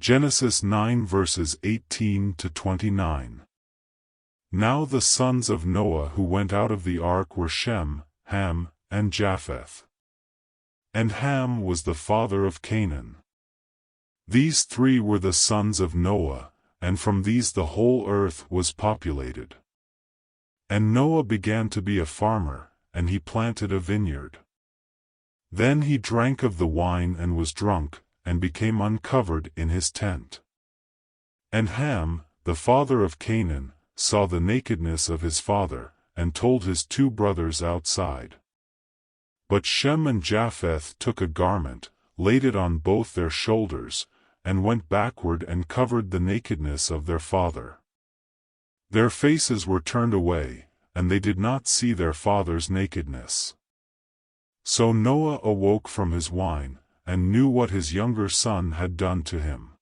Genesis 9 verses 18 to 29. Now the sons of Noah who went out of the ark were Shem, Ham, and Japheth. And Ham was the father of Canaan. These three were the sons of Noah, and from these the whole earth was populated. And Noah began to be a farmer, and he planted a vineyard. Then he drank of the wine and was drunk, and became uncovered in his tent. And Ham, the father of Canaan, saw the nakedness of his father, and told his two brothers outside. But Shem and Japheth took a garment, laid it on both their shoulders, and went backward and covered the nakedness of their father. Their faces were turned away, and they did not see their father's nakedness. So Noah awoke from his wine, and knew what his younger son had done to him.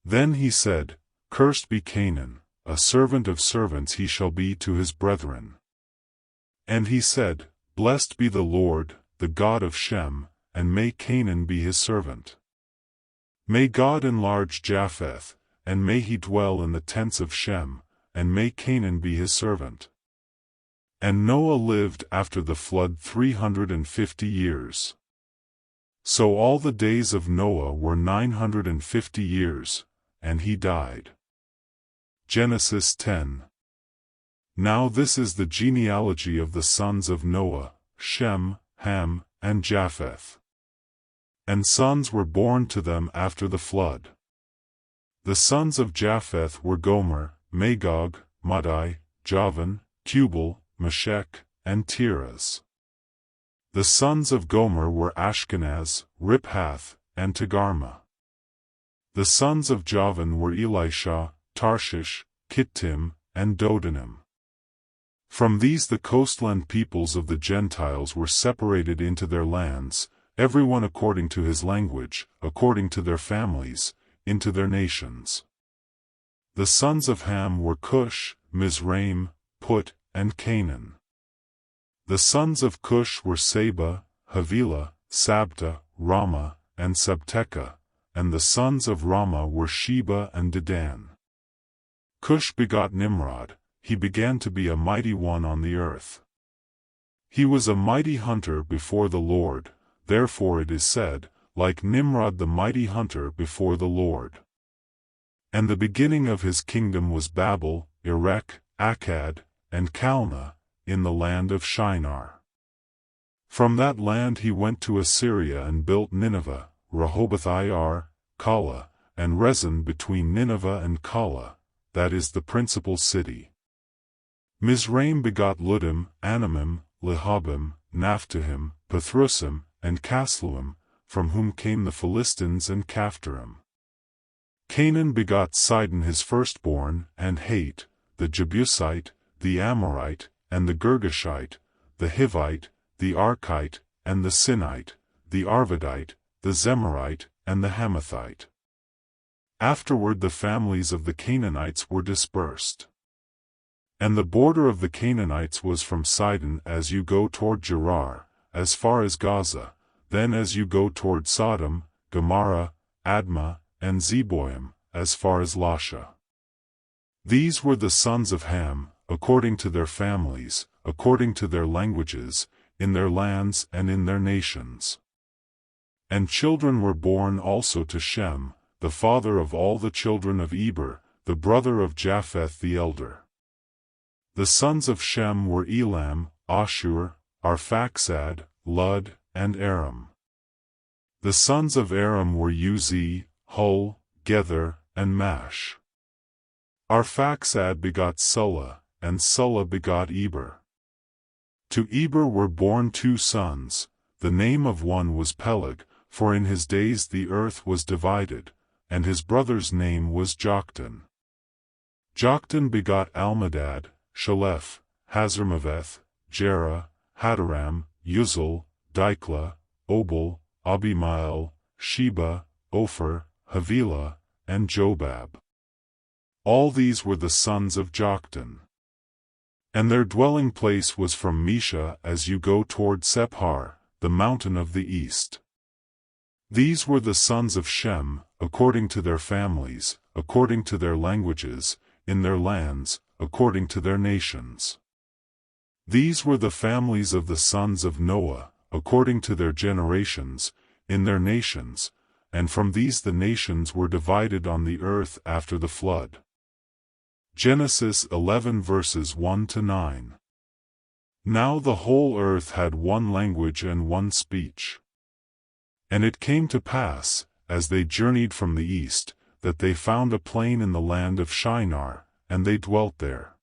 Then he said, Cursed be Canaan, a servant of servants he shall be to his brethren. And he said, Blessed be the Lord, the God of Shem, and may Canaan be his servant. May God enlarge Japheth, and may he dwell in the tents of Shem, and may Canaan be his servant. And Noah lived after the flood 350 years. So all the days of Noah were 950 years, and he died. Genesis 10. Now this is the genealogy of the sons of Noah, Shem, Ham, and Japheth. And sons were born to them after the flood. The sons of Japheth were Gomer, Magog, Madai, Javan, Tubal, Meshech, and Tiras. The sons of Gomer were Ashkenaz, Riphath, and Togarmah. The sons of Javan were Elisha, Tarshish, Kittim, and Dodanim. From these the coastland peoples of the Gentiles were separated into their lands, everyone according to his language, according to their families, into their nations. The sons of Ham were Cush, Mizraim, Put, and Canaan. The sons of Cush were Seba, Havilah, Sabta, Rama, and Sabteka, and the sons of Rama were Sheba and Dedan. Cush begot Nimrod, he began to be a mighty one on the earth. He was a mighty hunter before the Lord, therefore it is said, like Nimrod the mighty hunter before the Lord. And the beginning of his kingdom was Babel, Erech, Akkad, and Calneh, in the land of Shinar. From that land he went to Assyria and built Nineveh, Rehoboth-ir, Calah, and Rezin between Nineveh and Calah, that is the principal city. Mizraim begot Ludim, Anamim, Lehabim, Naphtuhim, Pathrusim, and Casluim, from whom came the Philistines and Caphtorim. Canaan begot Sidon his firstborn, and Hate, the Jebusite, the Amorite, and the Girgashite, the Hivite, the Archite, and the Sinite, the Arvadite, the Zemarite, and the Hamathite. Afterward the families of the Canaanites were dispersed. And the border of the Canaanites was from Sidon as you go toward Gerar, as far as Gaza, then as you go toward Sodom, Gomorrah, Admah, and Zeboim, as far as Lasha. These were the sons of Ham, according to their families, according to their languages, in their lands and in their nations. And children were born also to Shem, the father of all the children of Eber, the brother of Japheth the elder. The sons of Shem were Elam, Ashur, Arphaxad, Lud, and Aram. The sons of Aram were Uzi, Hul, Gether, and Mash. Arphaxad begot Sulla, and Sulla begot Eber. To Eber were born two sons, the name of one was Peleg, for in his days the earth was divided, and his brother's name was Joktan. Joktan begot Almadad, Shalef, Hazarmaveth, Jerah, Hadaram, Uzal, Dikla, Obal, Abimael, Sheba, Ophir, Havilah, and Jobab. All these were the sons of Joktan. And their dwelling place was from Mesha as you go toward Sephar, the mountain of the east. These were the sons of Shem, according to their families, according to their languages, in their lands, according to their nations. These were the families of the sons of Noah, according to their generations, in their nations, and from these the nations were divided on the earth after the flood. Genesis 11 verses 1-9. Now the whole earth had one language and one speech. And it came to pass, as they journeyed from the east, that they found a plain in the land of Shinar, and they dwelt there.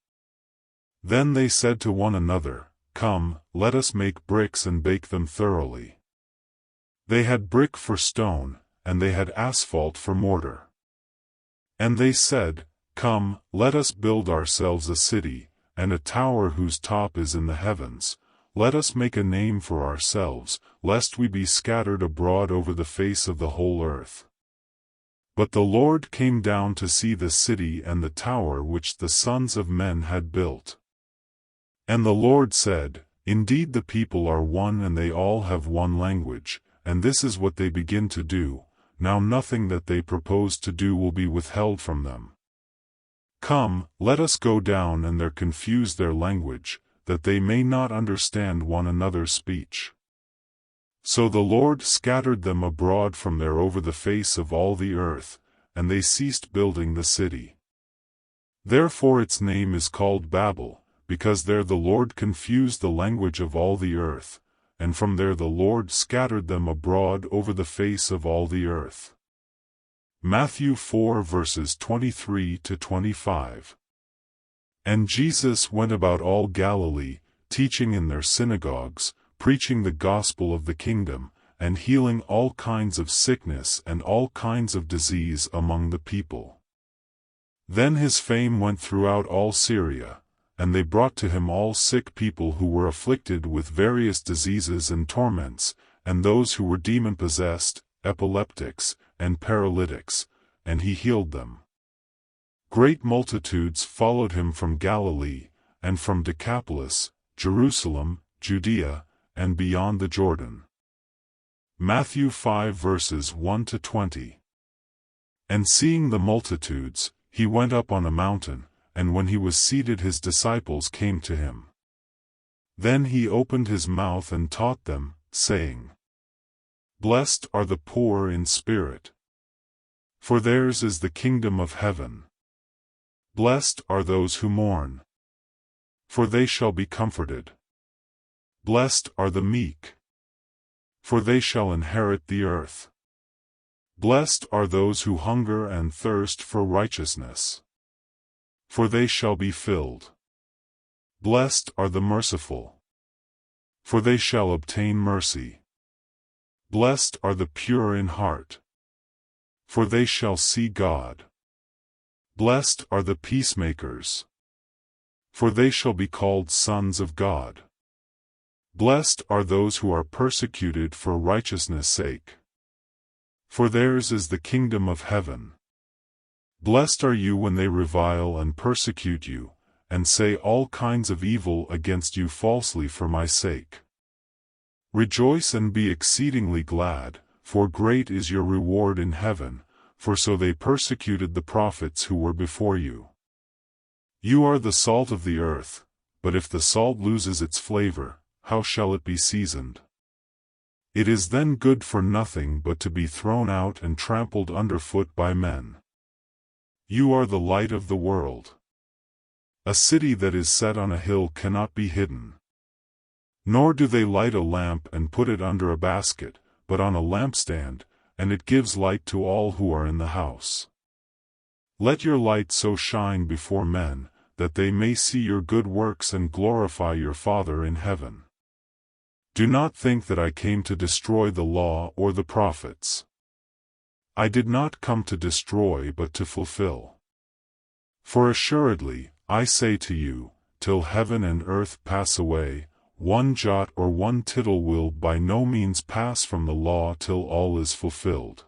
Then they said to one another, Come, let us make bricks and bake them thoroughly. They had brick for stone, and they had asphalt for mortar. And they said, Come, let us build ourselves a city, and a tower whose top is in the heavens. Let us make a name for ourselves, lest we be scattered abroad over the face of the whole earth. But the Lord came down to see the city and the tower which the sons of men had built. And the Lord said, Indeed the people are one and they all have one language, and this is what they begin to do. Now nothing that they propose to do will be withheld from them. Come, let us go down and there confuse their language, that they may not understand one another's speech. So the Lord scattered them abroad from there over the face of all the earth, and they ceased building the city. Therefore its name is called Babel, because there the Lord confused the language of all the earth, and from there the Lord scattered them abroad over the face of all the earth. Matthew 4 verses 23-25. And Jesus went about all Galilee, teaching in their synagogues, preaching the gospel of the kingdom, and healing all kinds of sickness and all kinds of disease among the people. Then his fame went throughout all Syria, and they brought to him all sick people who were afflicted with various diseases and torments, and those who were demon-possessed, epileptics, and paralytics, and he healed them. Great multitudes followed him from Galilee, and from Decapolis, Jerusalem, Judea, and beyond the Jordan. Matthew 5 verses 1-20. And seeing the multitudes, he went up on a mountain, and when he was seated his disciples came to him. Then he opened his mouth and taught them, saying, Blessed are the poor in spirit, for theirs is the kingdom of heaven. Blessed are those who mourn, for they shall be comforted. Blessed are the meek, for they shall inherit the earth. Blessed are those who hunger and thirst for righteousness, for they shall be filled. Blessed are the merciful, for they shall obtain mercy. Blessed are the pure in heart, for they shall see God. Blessed are the peacemakers, for they shall be called sons of God. Blessed are those who are persecuted for righteousness' sake, for theirs is the kingdom of heaven. Blessed are you when they revile and persecute you, and say all kinds of evil against you falsely for my sake. Rejoice and be exceedingly glad, for great is your reward in heaven, for so they persecuted the prophets who were before you. You are the salt of the earth, but if the salt loses its flavor, how shall it be seasoned? It is then good for nothing but to be thrown out and trampled underfoot by men. You are the light of the world. A city that is set on a hill cannot be hidden. Nor do they light a lamp and put it under a basket, but on a lampstand, and it gives light to all who are in the house. Let your light so shine before men, that they may see your good works and glorify your Father in heaven. Do not think that I came to destroy the law or the prophets. I did not come to destroy but to fulfill. For assuredly, I say to you, till heaven and earth pass away, one jot or one tittle will by no means pass from the law till all is fulfilled.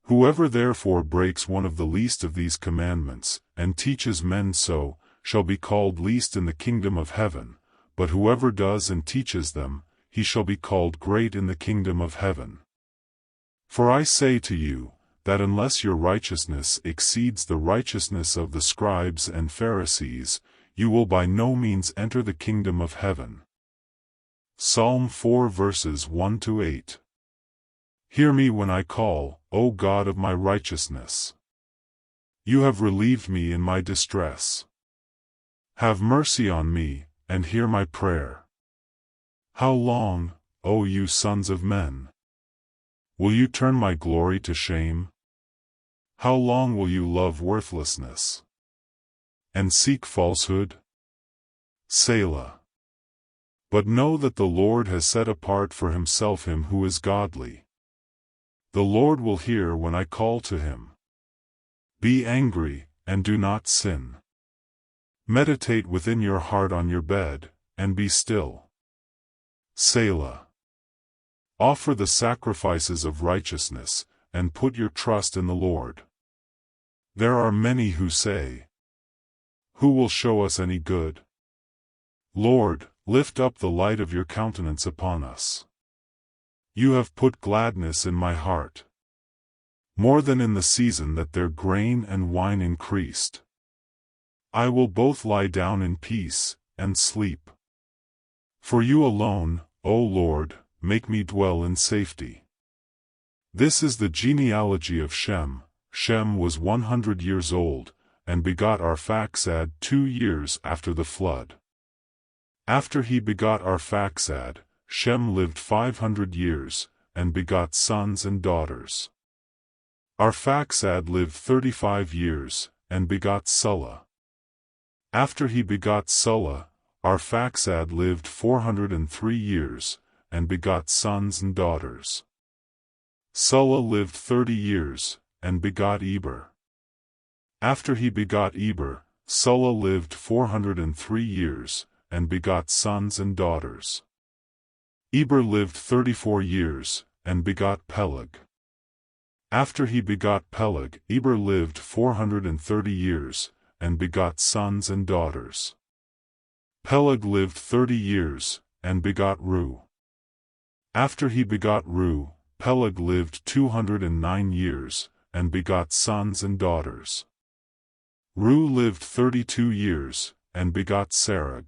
Whoever therefore breaks one of the least of these commandments, and teaches men so, shall be called least in the kingdom of heaven, but whoever does and teaches them, he shall be called great in the kingdom of heaven. For I say to you, that unless your righteousness exceeds the righteousness of the scribes and Pharisees, you will by no means enter the kingdom of heaven. Psalm 4 verses 1-8. Hear me when I call, O God of my righteousness. You have relieved me in my distress. Have mercy on me, and hear my prayer. How long, O you sons of men? Will you turn my glory to shame? How long will you love worthlessness and seek falsehood? Selah. But know that the Lord has set apart for himself him who is godly. The Lord will hear when I call to him. Be angry, and do not sin. Meditate within your heart on your bed, and be still. Selah. Offer the sacrifices of righteousness, and put your trust in the Lord. There are many who say, who will show us any good? Lord, lift up the light of your countenance upon us. You have put gladness in my heart, more than in the season that their grain and wine increased. I will both lie down in peace, and sleep. For you alone, O Lord, make me dwell in safety. This is the genealogy of Shem. Shem was 100 years old, and begot Arphaxad 2 years after the flood. After he begot Arphaxad, Shem lived 500 years, and begot sons and daughters. Arphaxad lived 35 years, and begot Sulla. After he begot Sulla, Arphaxad lived 403 years, and begot sons and daughters. Sulla lived 30 years, and begot Eber. After he begot Eber, Sulla lived 403 years, and begot sons and daughters. Eber lived 34 years, and begot Peleg. After he begot Peleg, Eber lived 430 years, and begot sons and daughters. Peleg lived 30 years, and begot Reu. After he begot Reu, Peleg lived 209 years, and begot sons and daughters. Reu lived 32 years, and begot Serug.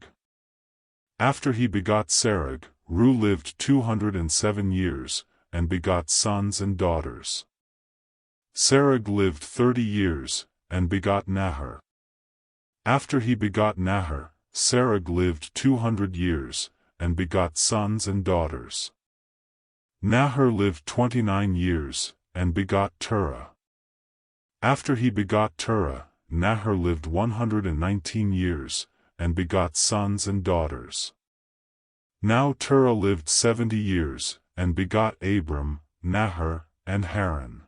After he begot Serug, Reu lived 207 years, and begot sons and daughters. Serug lived 30 years, and begot Nahor. After he begot Nahor, Serug lived 200 years, and begot sons and daughters. Nahor lived 29 years, and begot Terah. After he begot Terah, Nahor lived 119 years, and begot sons and daughters. Now Terah lived 70 years, and begot Abram, Nahor, and Haran.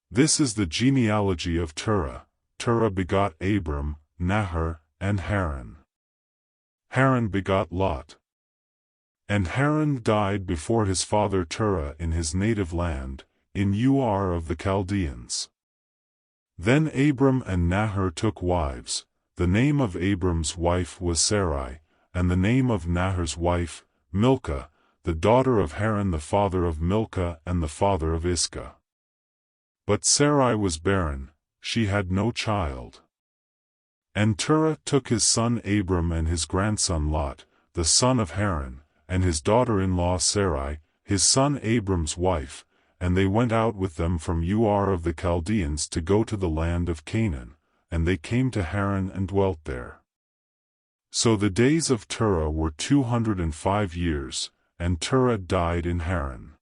This is the genealogy of Terah. Terah begot Abram, Nahor, and Haran. Haran begot Lot. And Haran died before his father Terah in his native land, in Ur of the Chaldeans. Then Abram and Nahor took wives. The name of Abram's wife was Sarai, and the name of Nahor's wife, Milcah, the daughter of Haran the father of Milcah and the father of Iscah. But Sarai was barren, she had no child. And Terah took his son Abram and his grandson Lot, the son of Haran, and his daughter-in-law Sarai, his son Abram's wife, and they went out with them from Ur of the Chaldeans to go to the land of Canaan, and they came to Haran and dwelt there. So the days of Terah were 205 years, and Terah died in Haran.